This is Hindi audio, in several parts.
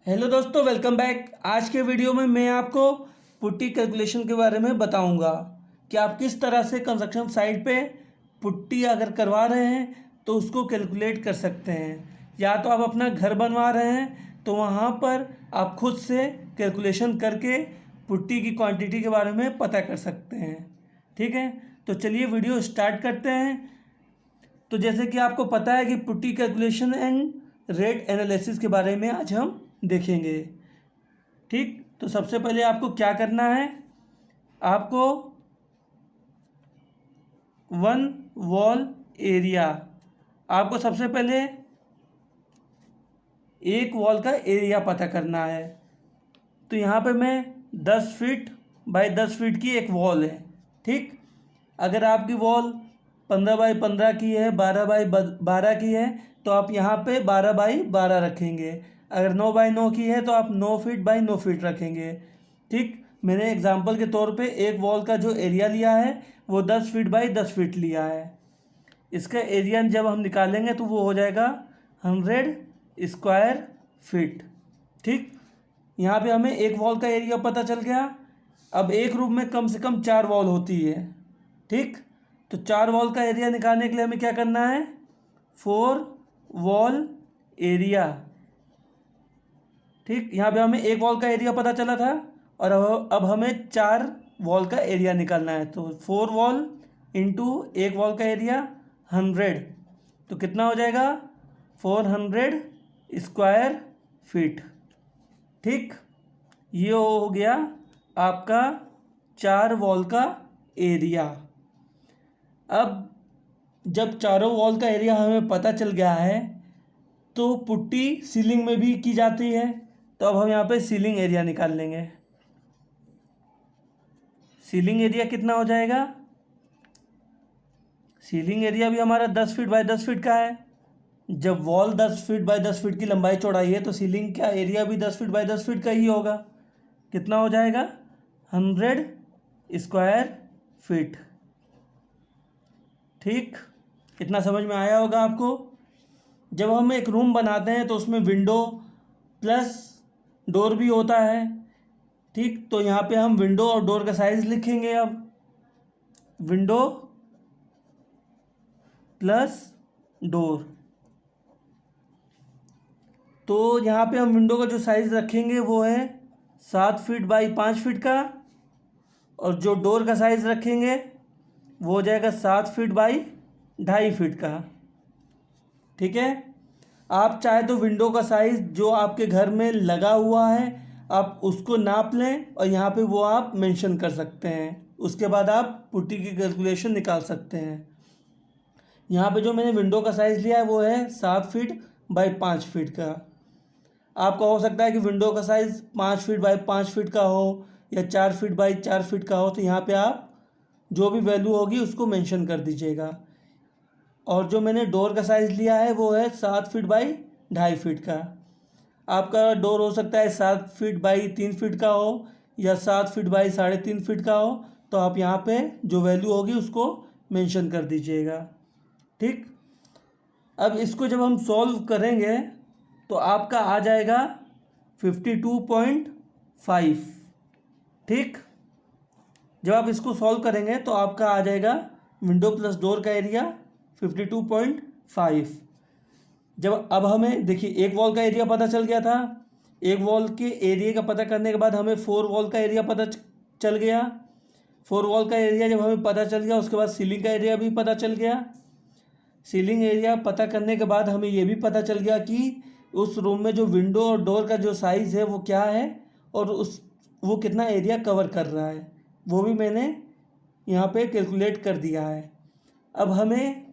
हेलो दोस्तों, वेलकम बैक। आज के वीडियो में मैं आपको पुट्टी कैलकुलेशन के बारे में बताऊंगा कि आप किस तरह से कंस्ट्रक्शन साइट पे पुट्टी अगर करवा रहे हैं तो उसको कैलकुलेट कर सकते हैं, या तो आप अपना घर बनवा रहे हैं तो वहाँ पर आप खुद से कैलकुलेशन करके पुट्टी की क्वांटिटी के बारे में पता कर सकते हैं। ठीक है, तो चलिए वीडियो स्टार्ट करते हैं। तो जैसे कि आपको पता है कि putty calculation and rate analysis के बारे में आज हम देखेंगे। ठीक, तो सबसे पहले आपको क्या करना है, आपको वन वॉल एरिया, आपको सबसे पहले एक वॉल का एरिया पता करना है। तो यहाँ पे मैं 10 फीट बाय 10 फीट की एक वॉल है। ठीक, अगर आपकी वॉल 15 बाई 15 की है, 12 बाई 12 की है, तो आप यहाँ पे 12 बाई 12 रखेंगे। अगर 9 बाई 9 की है तो आप 9 फीट बाई 9 फीट रखेंगे। ठीक, मैंने एग्जांपल के तौर पे एक वॉल का जो एरिया लिया है वो 10 फीट बाई 10 फीट लिया है। इसका एरिया जब हम निकालेंगे तो वो हो जाएगा 100 स्क्वायर फीट। ठीक, यहाँ पे हमें एक वॉल का एरिया पता चल गया। अब एक रूम में कम से कम 4 वॉल होती है। ठीक, तो 4 वॉल का एरिया निकालने के लिए हमें क्या करना है, 4 वॉल एरिया। ठीक, यहाँ पे हमें एक वॉल का एरिया पता चला था और अब हमें 4 वॉल का एरिया निकालना है। तो 4 वॉल इंटू एक वॉल का एरिया 100, तो कितना हो जाएगा 400 स्क्वायर फीट। ठीक, ये हो गया आपका 4 वॉल का एरिया। अब जब चारों वॉल का एरिया हमें पता चल गया है तो पुट्टी सीलिंग में भी की जाती है। तो अब हम यहाँ पे सीलिंग एरिया निकाल लेंगे। सीलिंग एरिया कितना हो जाएगा, सीलिंग एरिया भी हमारा 10 फीट बाय 10 फीट का है। जब वॉल 10 फीट बाय 10 फीट की लंबाई चौड़ाई है तो सीलिंग का एरिया भी 10 फीट बाय 10 फीट का ही होगा। कितना हो जाएगा 100 स्क्वायर फीट। ठीक, इतना समझ में आया होगा आपको। जब हम एक रूम बनाते हैं तो उसमें विंडो प्लस डोर भी होता है। ठीक, तो यहाँ पे हम विंडो और डोर का साइज़ लिखेंगे। अब विंडो प्लस डोर, तो यहाँ पे हम विंडो का जो साइज़ रखेंगे वो है 7 फीट बाई 5 फीट का, और जो डोर का साइज़ रखेंगे वो हो जाएगा 7 फीट बाई 2.5 फीट का। ठीक है, आप चाहे तो विंडो का साइज़ जो आपके घर में लगा हुआ है आप उसको नाप लें और यहाँ पे वो आप मेंशन कर सकते हैं। उसके बाद आप पुट्टी की कैलकुलेशन निकाल सकते हैं। यहाँ पे जो मैंने विंडो का साइज़ लिया है वो है 7 फीट बाई 5 फीट का। आपका हो सकता है कि विंडो का साइज़ 5 फीट बाई 5 फीट का हो या 4 फीट बाई 4 फीट का हो, तो यहाँ पे आप जो भी वैल्यू होगी उसको मेंशन कर दीजिएगा। और जो मैंने डोर का साइज़ लिया है वो है 7 फीट बाई 2.5 फीट का। आपका डोर हो सकता है 7 फीट बाई 3 फीट का हो या 7 फीट बाई 3.5 फीट का हो, तो आप यहाँ पे जो वैल्यू होगी उसको मेंशन कर दीजिएगा। ठीक, अब इसको जब हम सॉल्व करेंगे तो आपका आ जाएगा 52.5। ठीक, जब आप इसको सॉल्व करेंगे तो आपका आ जाएगा विंडो प्लस डोर का एरिया 52.5। जब अब हमें देखिए एक वॉल का एरिया पता चल गया था, एक वॉल के एरिया का पता करने के बाद हमें 4 वॉल का एरिया पता चल गया। 4 वॉल का एरिया जब हमें पता चल गया उसके बाद सीलिंग का एरिया भी पता चल गया। सीलिंग एरिया पता करने के बाद हमें ये भी पता चल गया कि उस रूम में जो विंडो और डोर का जो साइज़ है वो क्या है और वो कितना एरिया कवर कर रहा है, वो भी मैंने यहाँ पे कैलकुलेट कर दिया है। अब हमें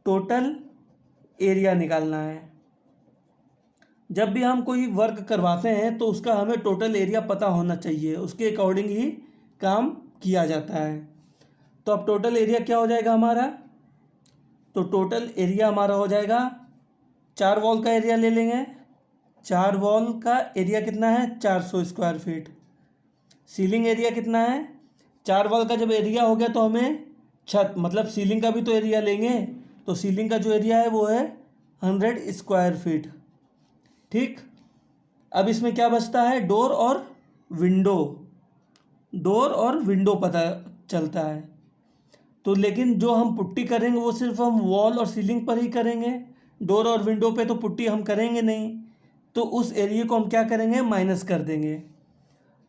टोटल एरिया निकालना है। जब भी हम कोई वर्क करवाते हैं तो उसका हमें टोटल एरिया पता होना चाहिए, उसके अकॉर्डिंग ही काम किया जाता है। तो अब टोटल एरिया क्या हो जाएगा हमारा, तो टोटल एरिया हमारा हो जाएगा 4 वॉल का एरिया ले लेंगे। 4 वॉल का एरिया कितना है 400 स्क्वायर फीट। सीलिंग एरिया कितना है, 4 वॉल का जब एरिया हो गया तो हमें छत मतलब सीलिंग का भी तो एरिया लेंगे, तो सीलिंग का जो एरिया है वो है 100 स्क्वायर फीट। ठीक, अब इसमें क्या बचता है, डोर और विंडो, डोर और विंडो पता चलता है। तो लेकिन जो हम पुट्टी करेंगे वो सिर्फ हम वॉल और सीलिंग पर ही करेंगे, डोर और विंडो पे तो पुट्टी हम करेंगे नहीं। तो उस एरिया को हम क्या करेंगे, माइनस कर देंगे।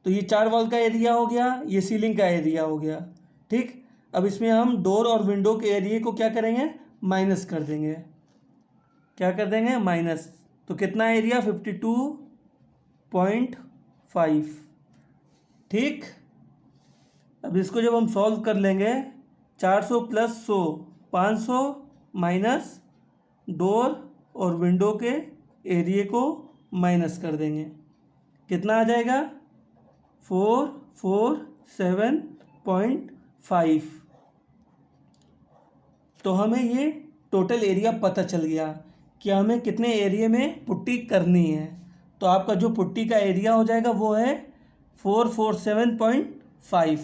तो ये 4 वॉल का एरिया हो गया, ये सीलिंग का एरिया हो गया। ठीक, अब इसमें हम डोर और विंडो के एरिया को क्या करेंगे, माइनस कर देंगे। क्या कर देंगे, माइनस। तो कितना एरिया, 52.5। ठीक, अब इसको जब हम सॉल्व कर लेंगे, 400 प्लस 100 500 माइनस डोर और विंडो के एरिया को माइनस कर देंगे, कितना आ जाएगा, 447.5। तो हमें ये टोटल एरिया पता चल गया कि हमें कितने एरिया में पुट्टी करनी है। तो आपका जो पुट्टी का एरिया हो जाएगा वो है 447.5।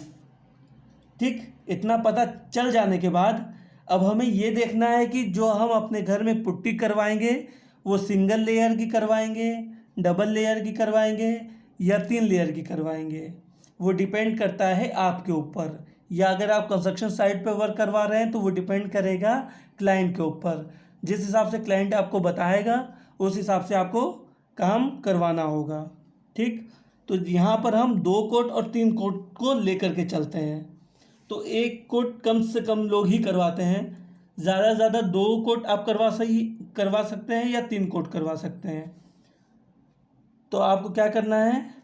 ठीक, इतना पता चल जाने के बाद अब हमें ये देखना है कि जो हम अपने घर में पुट्टी करवाएंगे वो सिंगल लेयर की करवाएंगे, डबल लेयर की करवाएंगे या 3 लेयर की करवाएंगे। वो डिपेंड करता है आपके ऊपर, या अगर आप कंस्ट्रक्शन साइट पे वर्क करवा रहे हैं तो वो डिपेंड करेगा क्लाइंट के ऊपर। जिस हिसाब से क्लाइंट आपको बताएगा उस हिसाब से आपको काम करवाना होगा। ठीक, तो यहाँ पर हम 2 कोट और 3 कोट को लेकर के चलते हैं। तो 1 कोट कम से कम लोग ही करवाते हैं, ज़्यादा से ज़्यादा 2 कोट आप करवा सकते हैं या 3 कोट करवा सकते हैं। तो आपको क्या करना है,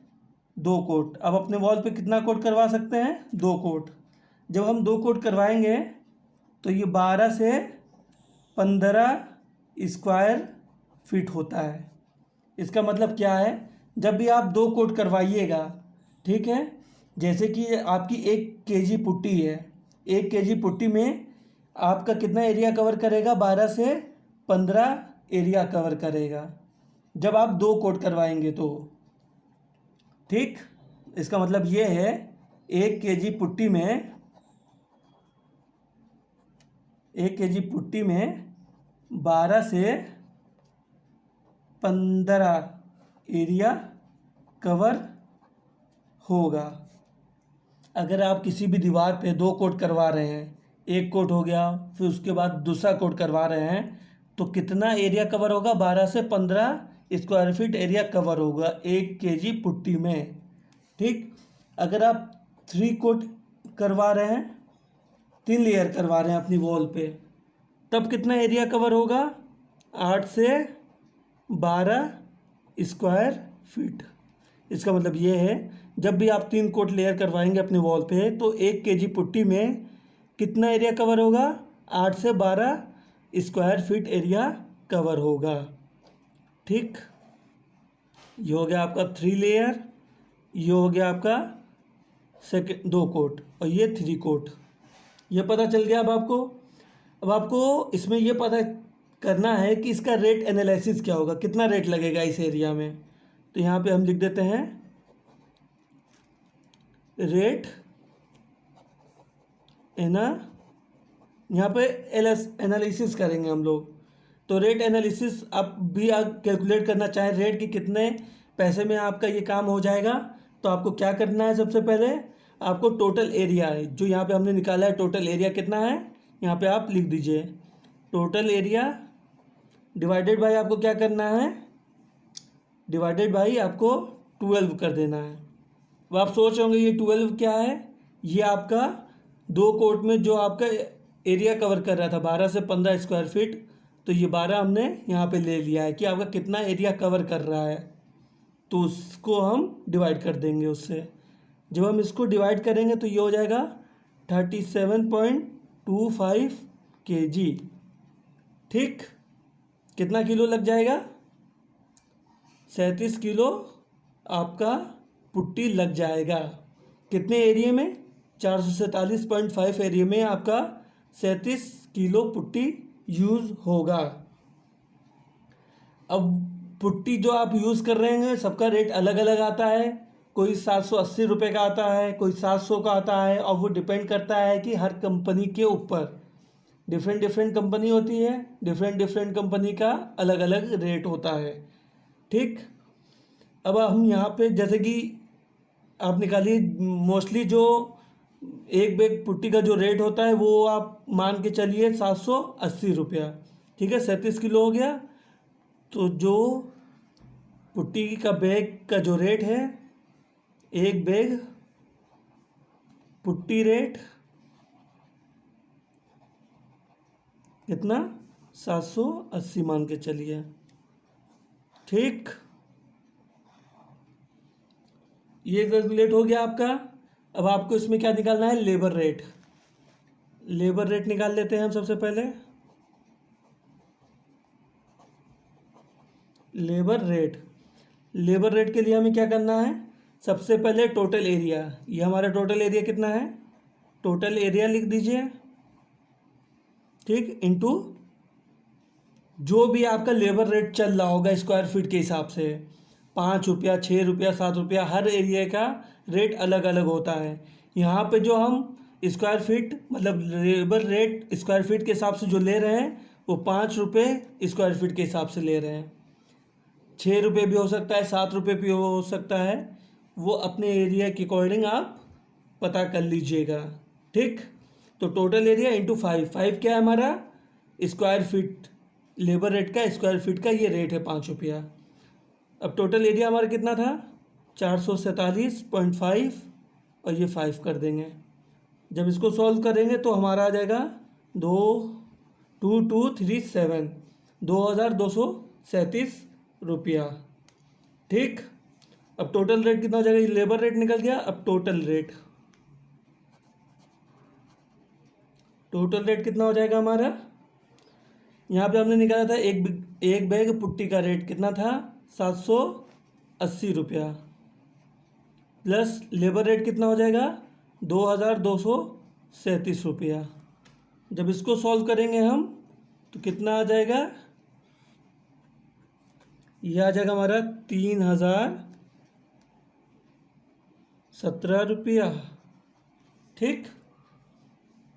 2 कोट। अब अपने वॉल पे कितना कोट करवा सकते हैं, 2 कोट। जब हम 2 कोट करवाएंगे तो ये 12 से 15 स्क्वायर फीट होता है। इसका मतलब क्या है, जब भी आप 2 कोट करवाइएगा, ठीक है, जैसे कि आपकी 1 केजी पुट्टी है, 1 केजी पुट्टी में आपका कितना एरिया कवर करेगा, 12 से 15 एरिया कवर करेगा जब आप 2 कोट करवाएंगे तो। ठीक, इसका मतलब ये है 1 केजी पुट्टी में 12 से 15 एरिया कवर होगा। अगर आप किसी भी दीवार पे 2 कोट करवा रहे हैं, 1 कोट हो गया, फिर उसके बाद दूसरा कोट करवा रहे हैं, तो कितना एरिया कवर होगा, 12 से 15 स्क्वायर फीट एरिया कवर होगा 1 केजी पुट्टी में। ठीक, अगर आप 3 कोट करवा रहे हैं, 3 लेयर करवा रहे हैं अपनी वॉल पे, तब कितना एरिया कवर होगा, 8 से 12 स्क्वायर फीट। इसका मतलब ये है जब भी आप 3 कोट लेयर करवाएंगे अपने वॉल पे तो 1 केजी पुट्टी में कितना एरिया कवर होगा, 8 से 12 स्क्वायर फीट एरिया कवर होगा। ठीक, ये हो गया आपका 3 लेयर, ये हो गया आपका 2 कोट और ये 3 कोट। ये पता चल गया। अब आपको इसमें ये पता करना है कि इसका रेट एनालिसिस क्या होगा, कितना रेट लगेगा इस एरिया में। तो यहाँ पे हम लिख देते हैं रेट यहाँ पे एनालिसिस करेंगे हम लोग। तो रेट एनालिसिस आप कैलकुलेट करना चाहें रेट कि कितने पैसे में आपका ये काम हो जाएगा, तो आपको क्या करना है, सबसे पहले आपको टोटल एरिया है जो यहाँ पे हमने निकाला है, टोटल एरिया कितना है यहाँ पे आप लिख दीजिए। टोटल एरिया डिवाइडेड बाई आपको क्या करना है, डिवाइडेड बाई आपको 12 कर देना है। अब आप सोच रहे होंगे ये 12 क्या है, ये आपका 2 कोट में जो आपका एरिया कवर कर रहा था 12 से 15 स्क्वायर फीट, तो ये 12 हमने यहाँ पे ले लिया है कि आपका कितना एरिया कवर कर रहा है, तो उसको हम डिवाइड कर देंगे उससे। जब हम इसको डिवाइड करेंगे तो ये हो जाएगा 37.25 kg। ठीक, कितना किलो लग जाएगा, 37 किलो आपका पुट्टी लग जाएगा। कितने एरिया में, 447.5 एरिया में आपका 37 किलो पुट्टी यूज़ होगा। अब पुट्टी जो आप यूज़ कर रहे हैं सबका रेट अलग अलग आता है, कोई 780 रुपये का आता है, कोई 700 का आता है, और वो डिपेंड करता है कि हर कंपनी के ऊपर। डिफरेंट कंपनी होती है, डिफरेंट कंपनी का अलग अलग रेट होता है। ठीक, अब हम यहाँ पे जैसे कि आप निकालिए, मोस्टली जो एक बैग पुट्टी का जो रेट होता है वो आप मान के चलिए 780 रुपया। ठीक है, 37 किलो हो गया। तो जो पुट्टी का बैग का जो रेट है, एक बैग पुट्टी रेट कितना, 780 मान के चलिए। ठीक, ये कैलकुलेट हो गया आपका। अब आपको इसमें क्या निकालना है, लेबर रेट। लेबर रेट निकाल लेते हैं हम सबसे पहले। लेबर रेट, लेबर रेट के लिए हमें क्या करना है, सबसे पहले टोटल एरिया, ये हमारा टोटल एरिया कितना है, टोटल एरिया लिख दीजिए। ठीक, इनटू जो भी आपका लेबर रेट चल रहा होगा स्क्वायर फीट के हिसाब से, 5 रुपया, 6 रुपया, 7 रुपया, हर एरिया का रेट अलग अलग होता है। यहाँ पे जो हम स्क्वायर फीट मतलब लेबर रेट स्क्वायर फीट के हिसाब से जो ले रहे हैं वो 5 रुपये स्क्वायर फीट के हिसाब से ले रहे हैं। 6 रुपये भी हो सकता है, 7 रुपये भी हो सकता है, वो अपने एरिया के अकॉर्डिंग आप पता कर लीजिएगा। ठीक, तो टोटल एरिया इंटू 5 क्या है हमारा, स्क्वायर फीट, लेबर रेट का स्क्वायर फीट का ये रेट है 5 रुपया। अब टोटल एरिया हमारा कितना था, 447.5 और ये 5 कर देंगे। जब इसको सॉल्व करेंगे तो हमारा आ जाएगा 2237, 2237 रुपया। ठीक, अब टोटल रेट कितना हो जाएगा, ये लेबर रेट निकल गया। अब टोटल रेट, टोटल रेट कितना हो जाएगा हमारा, यहाँ पे हमने निकाला था एक बैग पुट्टी का रेट कितना था, 780 रुपया, प्लस लेबर रेट कितना हो जाएगा, 2237 रुपया। जब इसको सॉल्व करेंगे हम तो कितना आ जाएगा, यह आ जाएगा हमारा 3017 रुपया। ठीक,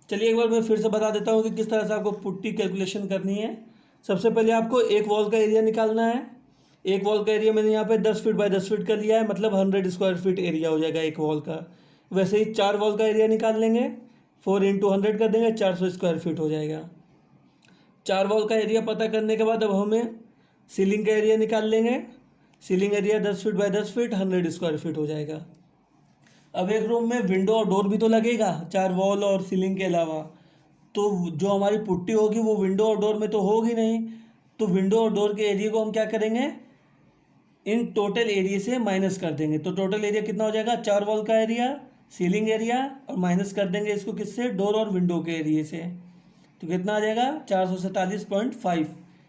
चलिए एक बार मैं फिर से बता देता हूँ कि किस तरह से आपको पुट्टी कैलकुलेशन करनी है। सबसे पहले आपको एक वॉल का एरिया निकालना है। एक वॉल का एरिया मैंने यहाँ पे 10 फीट बाय 10 फीट का लिया है, मतलब 100 स्क्वायर फीट एरिया हो जाएगा एक वॉल का। वैसे ही 4 वॉल का एरिया निकाल लेंगे, 4 इंटू 100 कर देंगे, 400 स्क्वायर फीट हो जाएगा। 4 वॉल का एरिया पता करने के बाद अब हमें सीलिंग का एरिया निकाल लेंगे। Ceiling area 10 feet by 10 feet 100 square feet हो जाएगा। अब एक रूम में विंडो और डोर भी तो लगेगा 4 वॉल और सीलिंग के अलावा, तो जो हमारी पुट्टी होगी वो विंडो और डोर में तो होगी नहीं। तो विंडो और डोर के एरिया को हम क्या करेंगे, इन टोटल एरिया से माइनस कर देंगे। तो टोटल एरिया कितना हो जाएगा, 4 वॉल का एरिया, सीलिंग एरिया, और माइनस कर देंगे इसको किससे, डोर और विंडो के एरिया से। तो कितना आ जाएगा, 447.5।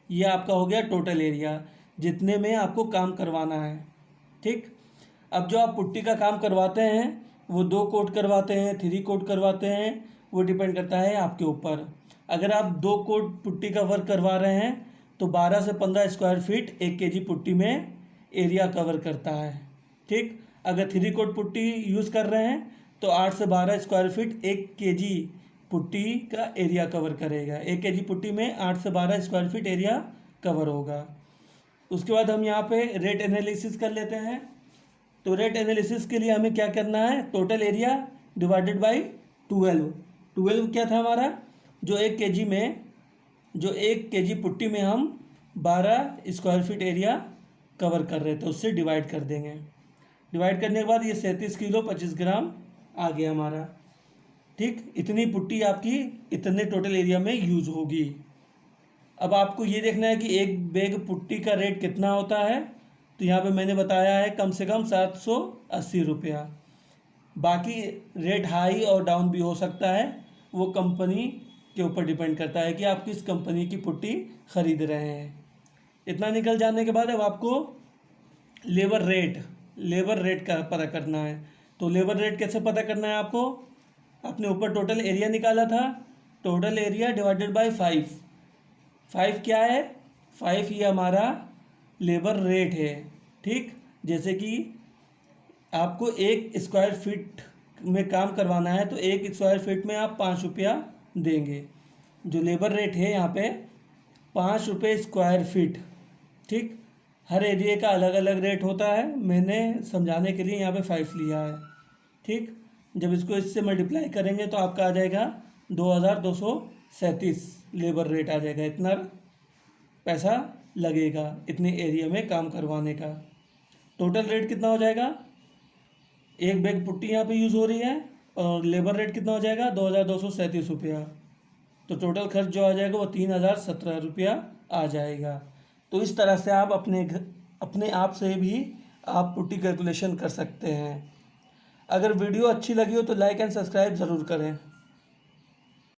ये आपका हो गया टोटल एरिया जितने में आपको काम करवाना है। ठीक, अब जो आप पुट्टी का काम करवाते हैं वो 2 कोट करवाते हैं, 3 कोट करवाते हैं, वो डिपेंड करता है आपके ऊपर। अगर आप 2 कोट पुट्टी का वर्क करवा रहे हैं तो 12 से 15 स्क्वायर फीट 1 केजी पुट्टी में एरिया कवर करता है। ठीक, अगर 3 कोट पुट्टी यूज़ कर रहे हैं तो 8 से 12 स्क्वायर फीट 1 केजी पुट्टी का एरिया कवर करेगा। 1 केजी पुट्टी में 8 से 12 स्क्वायर फीट एरिया कवर होगा। उसके बाद हम यहाँ पे रेट एनालिसिस कर लेते हैं। तो रेट एनालिसिस के लिए हमें क्या करना है, टोटल एरिया डिवाइडेड बाय 12 क्या था हमारा, जो 1 केजी में, जो 1 केजी पुट्टी में हम 12 स्क्वायर फीट एरिया कवर कर रहे थे उससे डिवाइड कर देंगे। डिवाइड करने के बाद ये 37 किलो 25 ग्राम आ गया हमारा। ठीक, इतनी पुट्टी आपकी इतने टोटल एरिया में यूज़ होगी। अब आपको ये देखना है कि एक बैग पुट्टी का रेट कितना होता है। तो यहाँ पे मैंने बताया है कम से कम 780 रुपया। बाकी रेट हाई और डाउन भी हो सकता है, वो कंपनी के ऊपर डिपेंड करता है कि आप किस कंपनी की पुट्टी ख़रीद रहे हैं। इतना निकल जाने के बाद अब आपको लेबर रेट का पता करना है। तो लेबर रेट कैसे पता करना है आपको, अपने ऊपर टोटल एरिया निकाला था, टोटल एरिया डिवाइडेड बाय 5 क्या है, 5 ये हमारा लेबर रेट है। ठीक, जैसे कि आपको 1 स्क्वायर फीट में काम करवाना है तो 1 स्क्वायर फीट में आप 5 रुपया देंगे। जो लेबर रेट है यहाँ पे 5 रुपये स्क्वायर फीट। ठीक, हर एरिया का अलग अलग रेट होता है, मैंने समझाने के लिए यहाँ पे 5 लिया है। ठीक, जब इसको इससे मल्टीप्लाई करेंगे तो आपका आ जाएगा 2237 लेबर रेट आ जाएगा। इतना पैसा लगेगा इतने एरिया में काम करवाने का। टोटल रेट कितना हो जाएगा, एक बैग पुट्टी यहाँ पे यूज़ हो रही है और लेबर रेट कितना हो जाएगा 2237 रुपया। तो टोटल खर्च जो आ जाएगा वो 3017 रुपया आ जाएगा। तो इस तरह से आप अपने आप से भी आप पुट्टी कैलकुलेशन कर सकते हैं। अगर वीडियो अच्छी लगी हो तो लाइक एंड सब्सक्राइब ज़रूर करें।